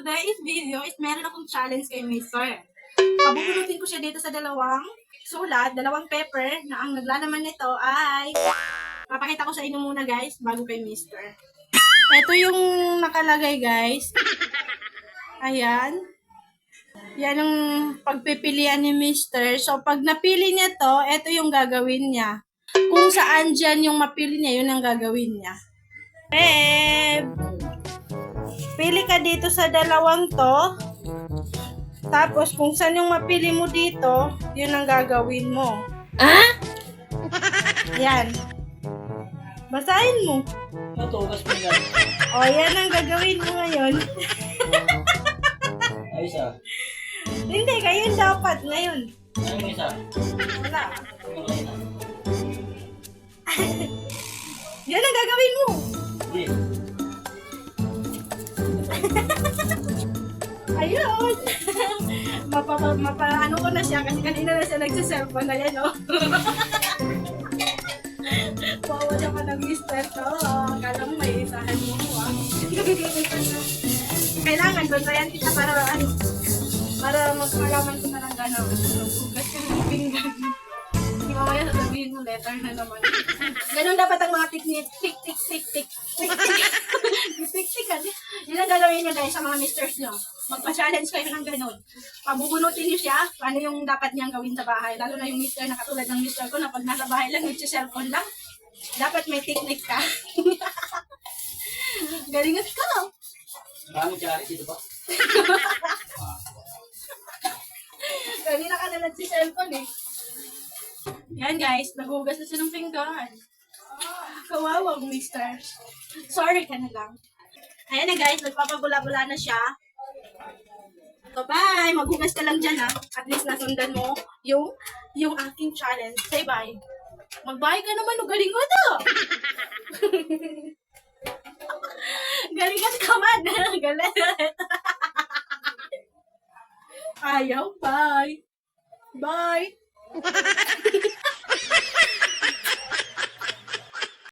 today's video is meron akong challenge kay Mister. Pabubunutin ko siya dito sa dalawang sulat, dalawang paper, na ang naglalaman nito ay, papakita ko sa inyo muna guys, bago kay Mister. Ito yung nakalagay guys. Ayan. Yan ang pagpipilian ni Mister. So, pag napili niya to, ito yung gagawin niya. Kung saan dyan yung mapili niya, yun ang gagawin niya. Pili ka dito sa dalawang to. Tapos, kung saan yung mapili mo dito, yun ang gagawin mo. Ah? Yan. Basahin mo. Matugas mo yan. O, yan ang gagawin mo ngayon. Ayos ah. Hindi, kayo dapat ngayon. Ano yung isa? Wala. Okay na. Yan ang gagawin mo. Hindi. Ayun. Ano ko na siya kasi kanina na siya nagsiselfone na yan, oh. Bawa naman ng mister to. Akala mo may isahan mo ko, ah. Kailangan bantayan kita para magkalaman ko na lang gano'n. Hugas ka ng pinggan. Hindi mamaya sasabihin mo, letter na naman. Ganon dapat ang mga technique. Tik. Yun ang gagawin nyo guys sa mga misters nyo. Magpa-challenge kayo ng ganon. Pabubunutin nyo siya, ano yung dapat niyang gawin sa bahay. Lalo na yung mister na katulad ng mister ko na pag nasa bahay lang, nag-cellphone lang. Dapat may technique ka. Galingat ka. Marami dyan dito ba? Kanina ka na nag-cellphone eh. Yan guys, naghugas na siya ng pinggan. Kawawang mister. Sorry ka na lang. Ayan na guys, nagpapabula-bula na siya. So bye! Maghugas ka lang dyan ha. At least nasundan mo yung aking challenge. Say bye. Mag-bye ka naman, galing mo to! Galingat ka man! Galit! Ayaw, bye! Bye!